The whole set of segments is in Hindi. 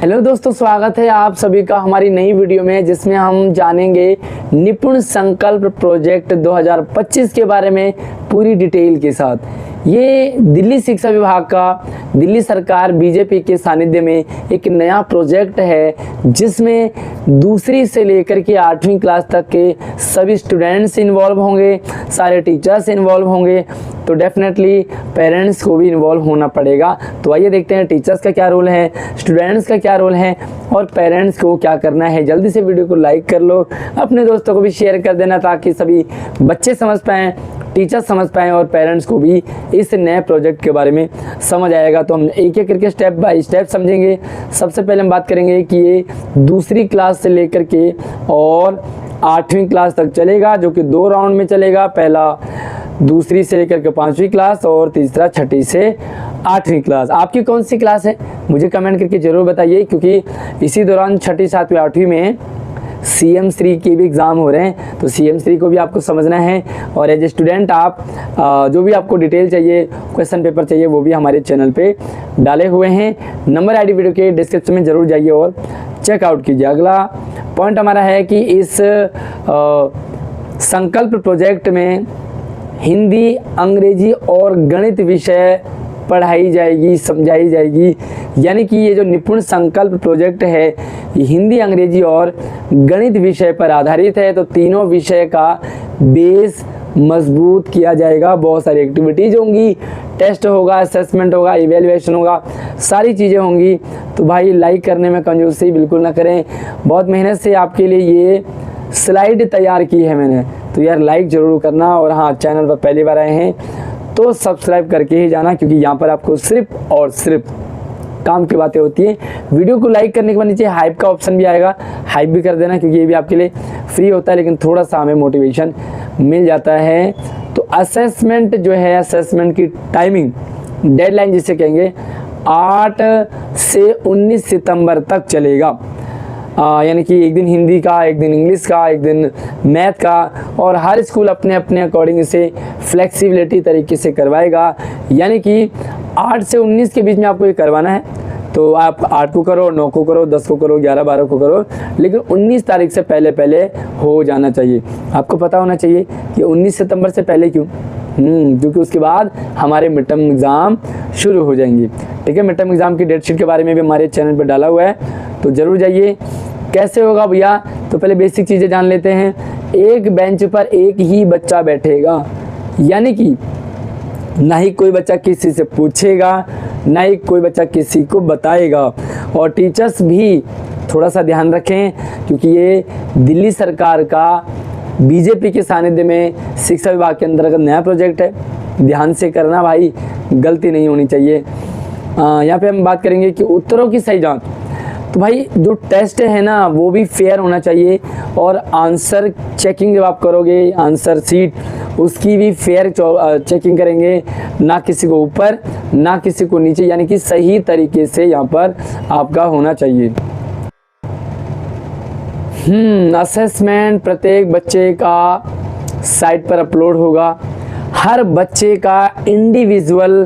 हेलो दोस्तों, स्वागत है आप सभी का हमारी नई वीडियो में, जिसमें हम जानेंगे निपुण संकल्प प्रोजेक्ट 2025 के बारे में पूरी डिटेल के साथ। ये दिल्ली शिक्षा विभाग का दिल्ली सरकार बीजेपी के सानिध्य में एक नया प्रोजेक्ट है, जिसमें दूसरी से लेकर के 8वीं क्लास तक के सभी स्टूडेंट्स इन्वॉल्व होंगे, सारे टीचर्स इन्वॉल्व होंगे, तो डेफिनेटली पेरेंट्स को भी इन्वॉल्व होना पड़ेगा। तो आइए देखते हैं टीचर्स का क्या रोल है, स्टूडेंट्स का क्या रोल है और पेरेंट्स को क्या करना है। जल्दी से वीडियो को लाइक कर लो, अपने दोस्तों को भी शेयर कर देना, ताकि सभी बच्चे समझ पाएँ, टीचर्स समझ पाएँ और पेरेंट्स को भी इस नए प्रोजेक्ट के बारे में समझ आएगा। तो हम एक एक करके स्टेप बाय स्टेप समझेंगे। सबसे पहले हम बात करेंगे कि ये दूसरी क्लास से लेकर के और 8वीं क्लास तक चलेगा, जो कि 2 राउंड में चलेगा। पहला दूसरी से लेकर के 5वीं क्लास और तीसरा 6ठी से 8वीं क्लास। आपकी कौन सी क्लास है मुझे कमेंट करके ज़रूर बताइए, क्योंकि इसी दौरान 6ठी 7वीं 8वीं में CM3 के भी एग्ज़ाम हो रहे हैं, तो CM3 को भी आपको समझना है। और एज ए स्टूडेंट आप जो भी आपको डिटेल चाहिए, क्वेश्चन पेपर चाहिए, वो भी हमारे चैनल पे डाले हुए हैं। नंबर ID वीडियो के डिस्क्रिप्शन में ज़रूर जाइए और चेकआउट कीजिए। अगला पॉइंट हमारा है कि इस संकल्प प्रोजेक्ट में हिंदी, अंग्रेजी और गणित विषय पढ़ाई जाएगी, समझाई जाएगी। यानी कि ये जो निपुण संकल्प प्रोजेक्ट है, ये हिंदी, अंग्रेजी और गणित विषय पर आधारित है। तो तीनों विषय का बेस मजबूत किया जाएगा। बहुत सारी एक्टिविटीज़ होंगी, टेस्ट होगा, असेसमेंट होगा, इवैल्यूएशन होगा, सारी चीज़ें होंगी। तो भाई लाइक करने में कंजूसी बिल्कुल ना करें। बहुत मेहनत से आपके लिए ये स्लाइड तैयार की है मैंने, तो यार लाइक ज़रूर करना। और हाँ, चैनल पर पहली बार आए हैं तो सब्सक्राइब करके ही जाना, क्योंकि यहाँ पर आपको सिर्फ और सिर्फ काम की बातें होती हैं। वीडियो को लाइक करने के बाद नीचे हाइप का ऑप्शन भी आएगा, हाइप भी कर देना, क्योंकि ये भी आपके लिए फ्री होता है, लेकिन थोड़ा सा हमें मोटिवेशन मिल जाता है। तो असेसमेंट जो है, असेसमेंट की टाइमिंग, डेडलाइन जिसे कहेंगे, 8 से 19 सितंबर तक चलेगा। यानी कि एक दिन हिंदी का, एक दिन इंग्लिश का, एक दिन मैथ का, और हर स्कूल अपने अपने अकॉर्डिंग इसे फ्लेक्सिबिलिटी तरीके से करवाएगा। यानी कि 8 से 19 के बीच में आपको ये करवाना है, तो आप 8 को करो, 9 को करो, 10 को करो, 11, 12 को करो, लेकिन 19 तारीख से पहले पहले हो जाना चाहिए। आपको पता होना चाहिए कि 19 सितंबर से पहले क्यों, क्योंकि उसके बाद हमारे मिड टर्म एग्ज़ाम शुरू हो जाएंगे। ठीक है, मिड टर्म एग्ज़ाम की डेट शीट के बारे में भी हमारे चैनल पर डाला हुआ है, तो ज़रूर जाइए। कैसे होगा भैया, तो पहले बेसिक चीज़ें जान लेते हैं। एक बेंच पर एक ही बच्चा बैठेगा, यानी कि ना ही कोई बच्चा किसी से पूछेगा, ना ही कोई बच्चा किसी को बताएगा। और टीचर्स भी थोड़ा सा ध्यान रखें, क्योंकि ये दिल्ली सरकार का बीजेपी के सानिध्य में शिक्षा विभाग के अंतर्गत नया प्रोजेक्ट है। ध्यान से करना भाई, गलती नहीं होनी चाहिए। यहाँ पे हम बात करेंगे कि उत्तरों की सही जांच। तो भाई जो टेस्ट है ना, वो भी फेयर होना चाहिए, और आंसर चेकिंग जब आप करोगे, आंसर सीट, उसकी भी फेयर चेकिंग करेंगे, ना किसी को ऊपर ना किसी को नीचे, यानी कि सही तरीके से यहाँ पर आपका होना चाहिए। असेसमेंट प्रत्येक बच्चे का साइट पर अपलोड होगा। हर बच्चे का इंडिविजुअल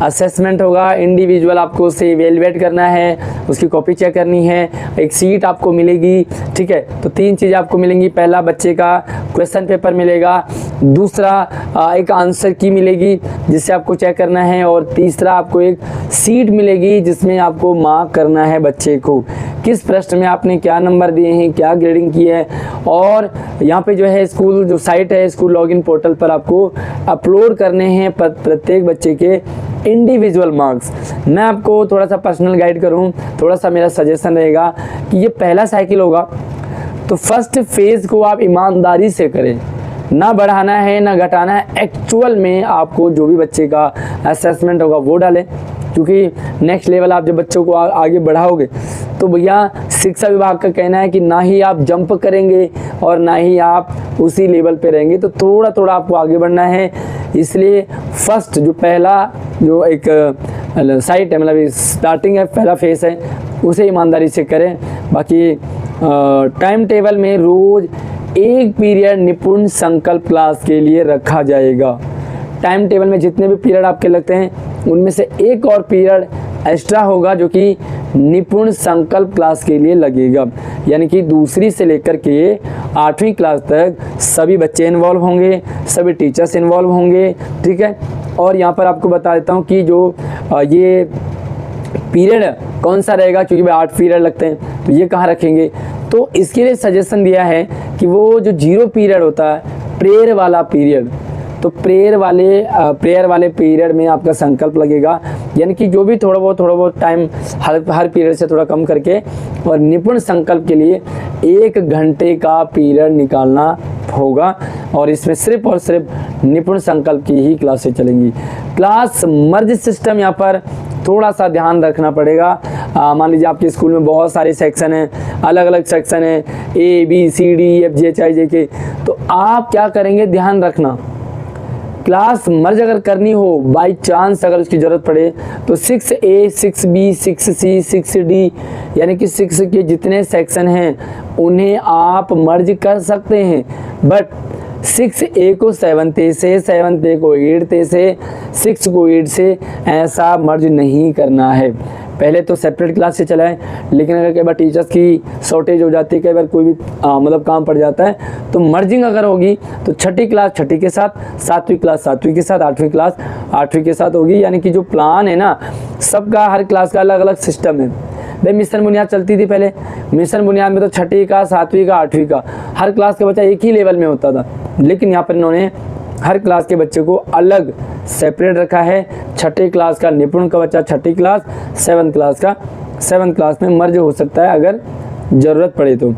असेसमेंट होगा, इंडिविजुअल आपको उसे इवेलुएट करना है, उसकी कॉपी चेक करनी है, एक सीट आपको मिलेगी। ठीक है, तो 3 चीज़ें आपको मिलेंगी। पहला बच्चे का क्वेश्चन पेपर मिलेगा, दूसरा एक आंसर की मिलेगी जिससे आपको चेक करना है, और तीसरा आपको एक सीट मिलेगी जिसमें आपको मार्क करना है बच्चे को, किस प्रश्न में आपने क्या नंबर दिए हैं, क्या ग्रेडिंग की है। और यहाँ पे जो है स्कूल जो साइट है, स्कूल लॉगिन पोर्टल पर आपको अपलोड करने हैं प्रत्येक बच्चे के इंडिविजुअल मार्क्स। मैं आपको थोड़ा सा पर्सनल गाइड करूँ, थोड़ा सा मेरा सजेशन रहेगा कि ये पहला साइकिल होगा, तो फर्स्ट फेज़ को आप ईमानदारी से करें, ना बढ़ाना है ना घटाना है। एक्चुअल में आपको जो भी बच्चे का असेसमेंट होगा वो डालें, क्योंकि नेक्स्ट लेवल आप जब बच्चों को आगे बढ़ाओगे, तो भैया शिक्षा विभाग का कहना है कि ना ही आप जंप करेंगे और ना ही आप उसी लेवल पे रहेंगे, तो थोड़ा थोड़ा आपको आगे बढ़ना है। इसलिए फर्स्ट जो पहला जो एक साइट है, मतलब स्टार्टिंग है, पहला फेस है, उसे ईमानदारी से करें। बाकी टाइम टेबल में रोज़ एक पीरियड निपुण संकल्प क्लास के लिए रखा जाएगा। टाइम टेबल में जितने भी पीरियड आपके लगते हैं, उनमें से एक और पीरियड एक्स्ट्रा होगा, जो कि निपुण संकल्प क्लास के लिए लगेगा। यानी कि दूसरी से लेकर के 8वीं क्लास तक सभी बच्चे इन्वॉल्व होंगे, सभी टीचर्स इन्वॉल्व होंगे, ठीक है। और यहाँ पर आपको बता देता हूँ कि जो ये पीरियड कौन सा रहेगा, क्योंकि भाई 8 पीरियड लगते हैं, तो ये कहाँ रखेंगे। तो इसके लिए सजेशन दिया है कि वो जो 0 पीरियड होता है, प्रेयर वाला पीरियड, तो प्रेयर वाले पीरियड में आपका संकल्प लगेगा। यानी कि जो भी थोड़ा बहुत टाइम हर पीरियड से थोड़ा कम करके, और निपुण संकल्प के लिए 1 घंटे का पीरियड निकालना होगा। और इसमें सिर्फ और सिर्फ निपुण संकल्प की ही क्लासें चलेंगी। क्लास मर्ज सिस्टम यहाँ पर थोड़ा सा ध्यान रखना पड़ेगा। मान लीजिए आपके स्कूल में बहुत सारे सेक्शन हैं, अलग अलग सेक्शन हैं, ABCDEFGHIJK, तो आप क्या करेंगे, ध्यान रखना, क्लास मर्ज अगर करनी हो, बाई चांस अगर उसकी ज़रूरत पड़े, तो 6A 6B 6C 6D यानी कि 6 के जितने सेक्शन हैं उन्हें आप मर्ज कर सकते हैं। बट 6A को 7th से, 7th को 8th से, 6 को 8 से ऐसा मर्ज नहीं करना है। पहले तो सेपरेट क्लास से चलाएं, लेकिन अगर कई बार टीचर्स की शॉर्टेज हो जाती है, कई बार कोई भी मतलब काम पड़ जाता है, तो मर्जिंग अगर होगी तो 6ठी क्लास 6ठी के साथ, 7वीं क्लास 7वीं के साथ, 8वीं क्लास 8वीं के साथ होगी। यानी कि जो प्लान है ना, सबका हर क्लास का अलग अलग सिस्टम है। भाई मिशन बुनियाद चलती थी पहले, मिशन बुनियाद में तो 6ठी का, 7वीं का, 8वीं का हर क्लास का बच्चा एक ही लेवल में होता था, लेकिन यहाँ पर इन्होंने हर क्लास के बच्चे को अलग सेपरेट रखा है। 6ठी क्लास का निपुण का बच्चा 6ठी क्लास, 7th क्लास का 7th क्लास में मर्ज हो सकता है अगर ज़रूरत पड़े तो।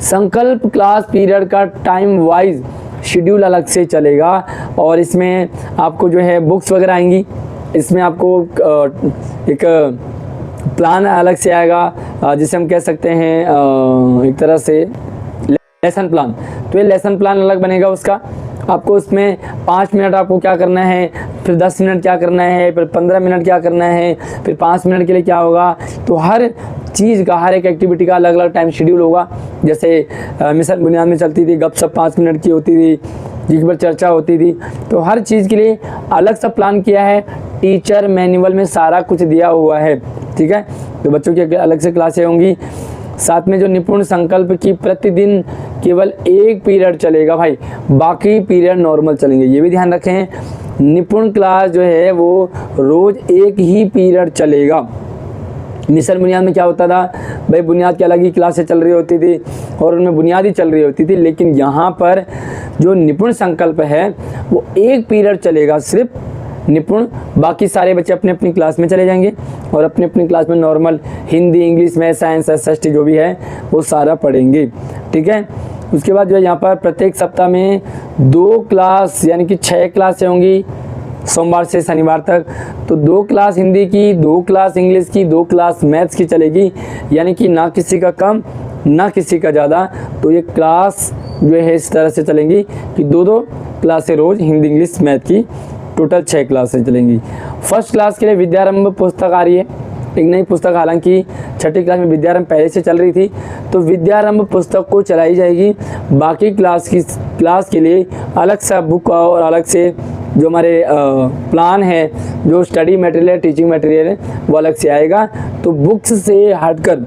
संकल्प क्लास पीरियड का टाइम वाइज शेड्यूल अलग से चलेगा, और इसमें आपको जो है बुक्स वगैरह आएंगी, इसमें आपको एक प्लान अलग से आएगा, जिसे हम कह सकते हैं एक तरह से लेसन प्लान। तो ये लेसन प्लान अलग बनेगा उसका, आपको उसमें 5 मिनट आपको क्या करना है, फिर 10 मिनट क्या करना है, फिर 15 मिनट क्या करना है, फिर 5 मिनट के लिए क्या होगा। तो हर चीज़ का, हर एक एक्टिविटी का अलग अलग टाइम शेड्यूल होगा। जैसे मिशन बुनियाद में चलती थी गपशप 5 मिनट की होती थी, जिस पर चर्चा होती थी, तो हर चीज़ के लिए अलग सा प्लान किया है। टीचर मैनुअल में सारा कुछ दिया हुआ है, ठीक है। तो बच्चों की अलग से क्लासें होंगी। साथ में जो निपुण संकल्प की प्रतिदिन केवल 1 पीरियड चलेगा भाई, बाकी पीरियड नॉर्मल चलेंगे। ये भी ध्यान रखें, निपुण क्लास जो है वो रोज़ 1 ही पीरियड चलेगा। मिशन बुनियाद में क्या होता था भाई, बुनियाद की अलग ही क्लासें चल रही होती थी और उनमें बुनियादी चल रही होती थी, लेकिन यहाँ पर जो निपुण संकल्प है वो 1 पीरियड चलेगा सिर्फ निपुण, बाकी सारे बच्चे अपने अपनी क्लास में चले जाएंगे और अपने अपनी क्लास में normal Hindi, English, math, science, SST जो भी है वो सारा पढ़ेंगे, ठीक है। उसके बाद जो है यहाँ पर प्रत्येक सप्ताह में 2 क्लास यानी कि 6 क्लासें होंगी सोमवार से शनिवार तक। तो 2 क्लास हिंदी की, 2 क्लास इंग्लिश की, 2 क्लास मैथ्स की चलेगी, यानी कि ना किसी का कम ना किसी का ज़्यादा। तो ये क्लास जो है इस तरह से चलेंगी कि 2-2 क्लासें रोज़ हिंदी, इंग्लिश, मैथ की, टोटल 6 क्लासें चलेंगी। फर्स्ट क्लास के लिए विद्यारंभ पुस्तक आ रही है, एक नई पुस्तक, हालांकि 6ठी क्लास में विद्यारंभ पहले से चल रही थी, तो विद्यारंभ पुस्तक को चलाई जाएगी। बाकी क्लास के लिए अलग सा बुक और अलग से जो हमारे प्लान है, जो स्टडी मटेरियल है, टीचिंग मटेरियल है, वो अलग से आएगा। तो बुक्स से हटकर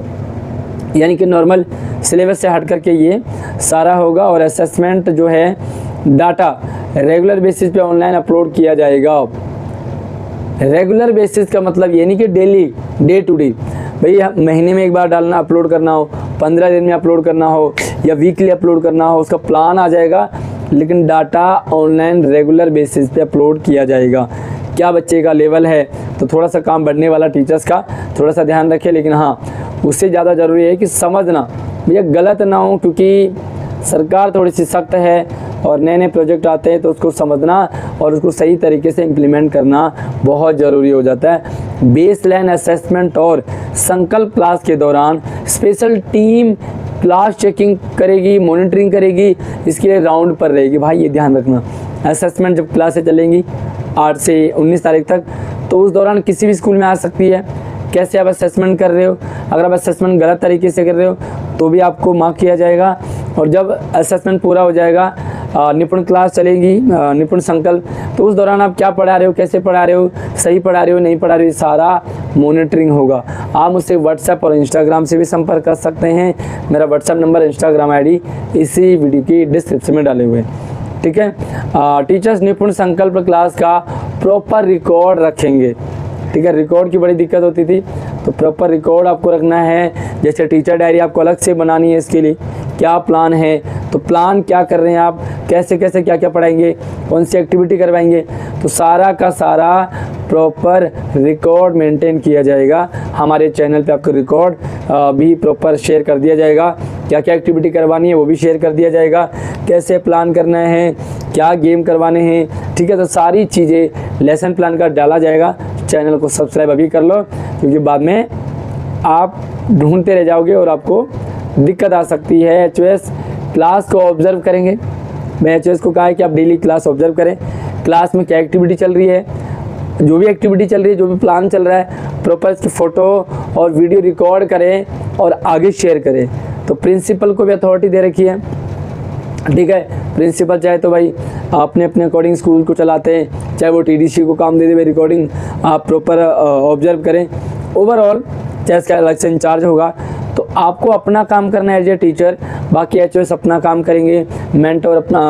यानी कि नॉर्मल सिलेबस से हट करके ये सारा होगा। और असेसमेंट जो है डाटा रेगुलर बेसिस पे ऑनलाइन अपलोड किया जाएगा। रेगुलर बेसिस का मतलब ये नहीं कि डेली, डे टू डे, भाई महीने में एक बार डालना, अपलोड करना हो, 15 दिन में अपलोड करना हो या वीकली अपलोड करना हो, उसका प्लान आ जाएगा, लेकिन डाटा ऑनलाइन रेगुलर बेसिस पे अपलोड किया जाएगा। क्या बच्चे का लेवल है, तो थोड़ा सा काम बढ़ने वाला टीचर्स का थोड़ा सा ध्यान रखें, लेकिन हाँ उससे ज़्यादा ज़रूरी है कि समझना, भैया गलत ना हो, क्योंकि सरकार थोड़ी सी सख्त है और नए नए प्रोजेक्ट आते हैं, तो उसको समझना और उसको सही तरीके से इम्प्लीमेंट करना बहुत ज़रूरी हो जाता है। बेसलाइन असेसमेंट और संकल्प क्लास के दौरान स्पेशल टीम क्लास चेकिंग करेगी, मॉनिटरिंग करेगी, इसके लिए राउंड पर रहेगी। भाई ये ध्यान रखना, असेसमेंट जब क्लासें चलेंगी 8 से 19 तारीख तक, तो उस दौरान किसी भी स्कूल में आ सकती है। कैसे आप असेसमेंट कर रहे हो, अगर आप असेसमेंट गलत तरीके से कर रहे हो तो भी आपको मार्क किया जाएगा। और जब असेसमेंट पूरा हो जाएगा, निपुण क्लास चलेगी, निपुण संकल्प, तो उस दौरान आप क्या पढ़ा रहे हो, कैसे पढ़ा रहे हो, सही पढ़ा रहे हो, नहीं पढ़ा रहे हो, सारा मॉनिटरिंग होगा। आप मुझसे व्हाट्सएप और इंस्टाग्राम से भी संपर्क कर सकते हैं। मेरा व्हाट्सएप नंबर, इंस्टाग्राम आईडी इसी वीडियो की डिस्क्रिप्शन में डाले हुए हैं, ठीक है। टीचर्स निपुण संकल्प क्लास का प्रॉपर रिकॉर्ड रखेंगे, ठीक है। रिकॉर्ड की बड़ी दिक्कत होती थी, तो प्रॉपर रिकॉर्ड आपको रखना है। जैसे टीचर डायरी आपको अलग से बनानी है, इसके लिए क्या प्लान है, तो प्लान क्या कर रहे हैं आप, कैसे कैसे क्या क्या पढ़ाएंगे, कौन सी एक्टिविटी करवाएंगे, तो सारा का सारा प्रॉपर रिकॉर्ड मेंटेन किया जाएगा। हमारे चैनल पे आपको रिकॉर्ड भी प्रॉपर शेयर कर दिया जाएगा। क्या क्या एक्टिविटी करवानी है वो भी शेयर कर दिया जाएगा, कैसे प्लान करना है, क्या गेम करवाने हैं, ठीक है। तो सारी चीज़ें लेसन प्लान का डाला जाएगा। चैनल को सब्सक्राइब अभी कर लो, क्योंकि बाद में आप ढूंढते रह जाओगे और आपको दिक्कत आ सकती है। HOS क्लास को ऑब्जर्व करेंगे। मैं HOS को कहा है कि आप डेली क्लास ऑब्जर्व करें, क्लास में क्या एक्टिविटी चल रही है, जो भी एक्टिविटी चल रही है, जो भी प्लान चल रहा है, प्रॉपर इसकी फ़ोटो और वीडियो रिकॉर्ड करें और आगे शेयर करें। तो प्रिंसिपल को भी अथॉरिटी दे रखी है, ठीक है। प्रिंसिपल चाहे तो भाई अपने अपने अकॉर्डिंग स्कूल को चलाते हैं, चाहे वो TDC को काम दे दे भाई रिकॉर्डिंग आप प्रॉपर ऑब्जर्व करें। ओवरऑल चाहे इसका अलग से इंचार्ज होगा, तो आपको अपना काम करना है एज ए टीचर, बाकी HOS अपना काम करेंगे, मेंटर अपना,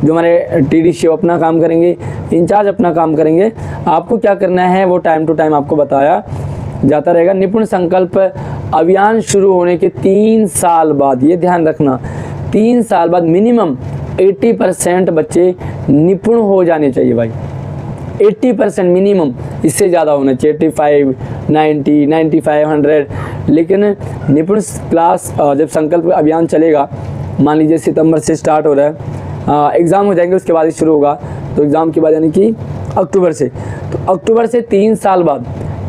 जो हमारे TDC वो अपना काम करेंगे, इंचार्ज अपना काम करेंगे। आपको क्या करना है वो टाइम टू टाइम आपको बताया जाता रहेगा। निपुण संकल्प अभियान शुरू होने के 3 साल बाद, ये ध्यान रखना, 3 साल बाद मिनिमम 80% बच्चे निपुण हो जाने चाहिए भाई। 80% मिनिमम, इससे ज़्यादा होना चाहिए 85, 90, 95, 100। लेकिन निपुण क्लास जब संकल्प अभियान चलेगा, मान लीजिए सितंबर से स्टार्ट हो रहा है, एग्ज़ाम हो जाएंगे उसके बाद ही शुरू होगा, तो एग्ज़ाम के बाद यानी कि अक्टूबर से, तो अक्टूबर से 3 साल बाद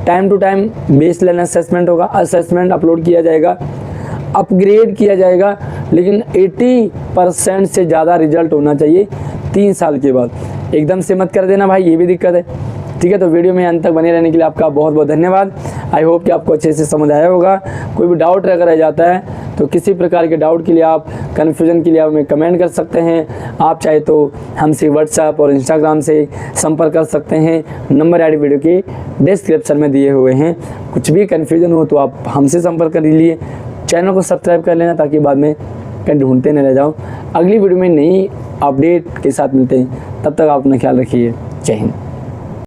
time to time base line assessment होगा, असेसमेंट अपलोड किया जाएगा, अपग्रेड किया जाएगा, लेकिन 80% से ज़्यादा रिजल्ट होना चाहिए 3 साल के बाद। एकदम से मत कर देना भाई, ये भी दिक्कत है, ठीक है। तो वीडियो में अंत तक बने रहने के लिए आपका बहुत बहुत धन्यवाद। आई होप कि आपको अच्छे से समझ आया होगा। कोई भी डाउट अगर रह जाता है तो किसी प्रकार के डाउट के लिए आप, कन्फ्यूजन के लिए आप हमें कमेंट कर सकते हैं। आप चाहे तो हमसे व्हाट्सएप और इंस्टाग्राम से संपर्क कर सकते हैं। नंबर आईडी वीडियो के डिस्क्रिप्शन में दिए हुए हैं। कुछ भी कन्फ्यूजन हो तो आप हमसे संपर्क कर लीजिए। चैनल को सब्सक्राइब कर लेना ताकि बाद में कहीं ढूंढते न रह जाओ। अगली वीडियो में नई अपडेट के साथ मिलते हैं, तब तक आप अपना ख्याल रखिए। जय हिंद।